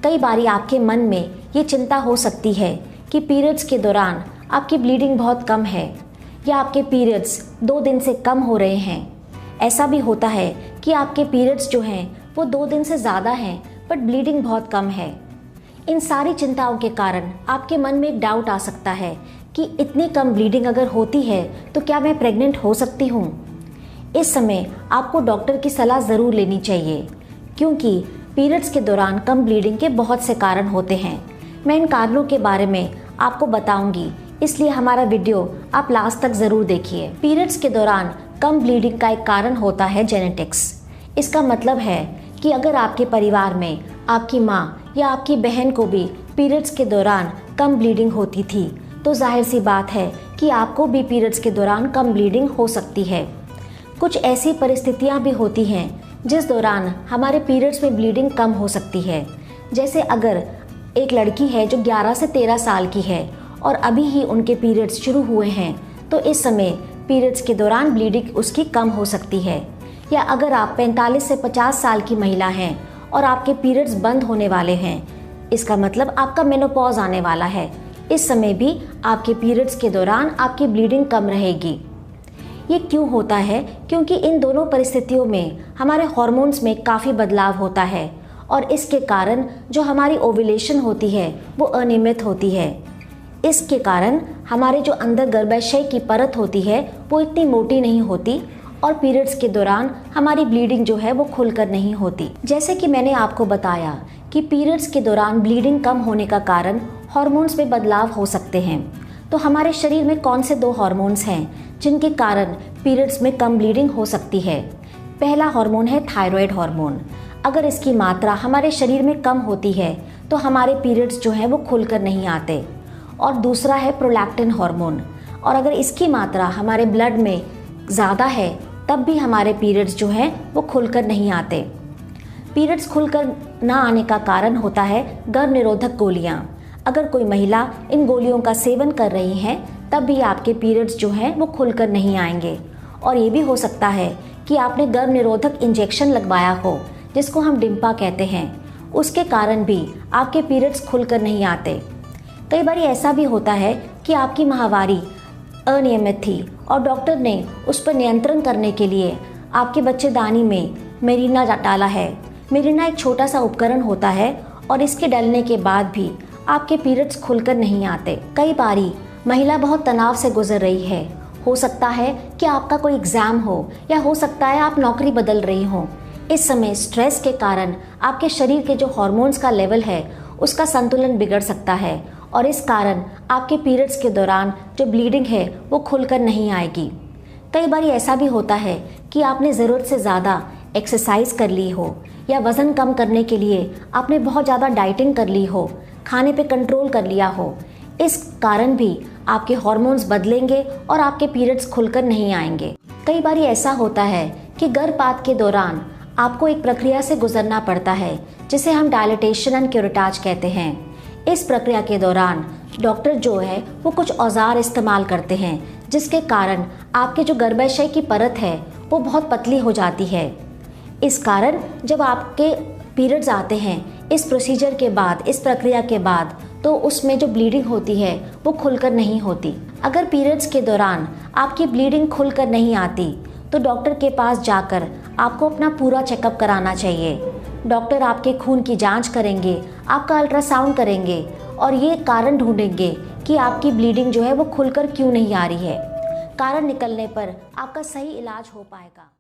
कई बारी आपके मन में ये चिंता हो सकती है कि पीरियड्स के दौरान आपकी ब्लीडिंग बहुत कम है या आपके पीरियड्स 2 दिन से कम हो रहे हैं। ऐसा भी होता है कि आपके पीरियड्स जो हैं वो 2 दिन से ज़्यादा हैं बट ब्लीडिंग बहुत कम है। इन सारी चिंताओं के कारण आपके मन में एक डाउट आ सकता है कि इतनी कम ब्लीडिंग अगर होती है तो क्या मैं प्रेग्नेंट हो सकती हूँ। इस समय आपको डॉक्टर की सलाह ज़रूर लेनी चाहिए, क्योंकि पीरियड्स के दौरान कम ब्लीडिंग के बहुत से कारण होते हैं। मैं इन कारणों के बारे में आपको बताऊंगी, इसलिए हमारा वीडियो आप लास्ट तक ज़रूर देखिए। पीरियड्स के दौरान कम ब्लीडिंग का एक कारण होता है जेनेटिक्स। इसका मतलब है कि अगर आपके परिवार में आपकी माँ या आपकी बहन को भी पीरियड्स के दौरान कम ब्लीडिंग होती थी तो जाहिर सी बात है कि आपको भी पीरियड्स के दौरान कम ब्लीडिंग हो सकती है। कुछ ऐसी परिस्थितियाँ भी होती हैं जिस दौरान हमारे पीरियड्स में ब्लीडिंग कम हो सकती है। जैसे अगर एक लड़की है जो 11 से 13 साल की है और अभी ही उनके पीरियड्स शुरू हुए हैं तो इस समय पीरियड्स के दौरान ब्लीडिंग उसकी कम हो सकती है। या अगर आप 45 से 50 साल की महिला हैं और आपके पीरियड्स बंद होने वाले हैं, इसका मतलब आपका मेनोपॉज आने वाला है, इस समय भी आपके पीरियड्स के दौरान आपकी ब्लीडिंग कम रहेगी। ये क्यों होता है? क्योंकि इन दोनों परिस्थितियों में हमारे हार्मोन्स में काफ़ी बदलाव होता है और इसके कारण जो हमारी ओव्यूलेशन होती है वो अनियमित होती है। इसके कारण हमारे जो अंदर गर्भाशय की परत होती है वो इतनी मोटी नहीं होती और पीरियड्स के दौरान हमारी ब्लीडिंग जो है वो खुलकर नहीं होती। जैसे कि मैंने आपको बताया कि पीरियड्स के दौरान ब्लीडिंग कम होने का कारण हार्मोन्स में बदलाव हो सकते हैं। तो हमारे शरीर में कौन से 2 हार्मोन्स हैं जिनके कारण पीरियड्स में कम ब्लीडिंग हो सकती है? पहला हार्मोन है थायराइड हार्मोन। अगर इसकी मात्रा हमारे शरीर में कम होती है तो हमारे पीरियड्स जो हैं वो खुलकर नहीं आते। और दूसरा है प्रोलैक्टिन हार्मोन, और अगर इसकी मात्रा हमारे ब्लड में ज़्यादा है तब भी हमारे पीरियड्स जो हैं वो खुलकर नहीं आते। पीरियड्स खुलकर ना आने का कारण होता है गर्भ निरोधक गोलियाँ। अगर कोई महिला इन गोलियों का सेवन कर रही है तब भी आपके पीरियड्स जो हैं वो खुलकर नहीं आएंगे। और ये भी हो सकता है कि आपने गर्भ निरोधक इंजेक्शन लगवाया हो जिसको हम डिम्पा कहते हैं, उसके कारण भी आपके पीरियड्स खुलकर नहीं आते। कई बार ऐसा भी होता है कि आपकी माहवारी अनियमित थी और डॉक्टर ने उस पर नियंत्रण करने के लिए आपके बच्चेदानी में मेरिना डाला है। मेरिना एक छोटा सा उपकरण होता है और इसके डलने के बाद भी आपके पीरियड्स खुलकर नहीं आते। कई बारी महिला बहुत तनाव से गुजर रही है। हो सकता है कि आपका कोई एग्ज़ाम हो या हो सकता है आप नौकरी बदल रही हो। इस समय स्ट्रेस के कारण आपके शरीर के जो हार्मोन्स का लेवल है उसका संतुलन बिगड़ सकता है और इस कारण आपके पीरियड्स के दौरान जो ब्लीडिंग है वो खुलकर नहीं आएगी। कई बार ऐसा भी होता है कि आपने ज़रूरत से ज़्यादा एक्सरसाइज कर ली हो या वज़न कम करने के लिए आपने बहुत ज़्यादा डाइटिंग कर ली हो, खाने पे कंट्रोल कर लिया हो। इस कारण भी आपके हार्मोन्स बदलेंगे और आपके पीरियड्स खुलकर नहीं आएंगे। कई बार ऐसा होता है कि गर्भपात के दौरान आपको एक प्रक्रिया से गुजरना पड़ता है जिसे हम डायलिटेशन एंड क्यूरेटाज कहते हैं। इस प्रक्रिया के दौरान डॉक्टर जो है वो कुछ औजार इस्तेमाल करते हैं जिसके कारण आपके जो गर्भाशय की परत है वो बहुत पतली हो जाती है। इस कारण जब आपके पीरियड्स आते हैं इस प्रोसीजर के बाद, इस प्रक्रिया के बाद, तो उसमें जो ब्लीडिंग होती है वो खुलकर नहीं होती। अगर पीरियड्स के दौरान आपकी ब्लीडिंग खुलकर नहीं आती तो डॉक्टर के पास जाकर आपको अपना पूरा चेकअप कराना चाहिए। डॉक्टर आपके खून की जांच करेंगे, आपका अल्ट्रासाउंड करेंगे और ये कारण ढूंढेंगे कि आपकी ब्लीडिंग जो है वो खुलकर क्यों नहीं आ रही है। कारण निकलने पर आपका सही इलाज हो पाएगा।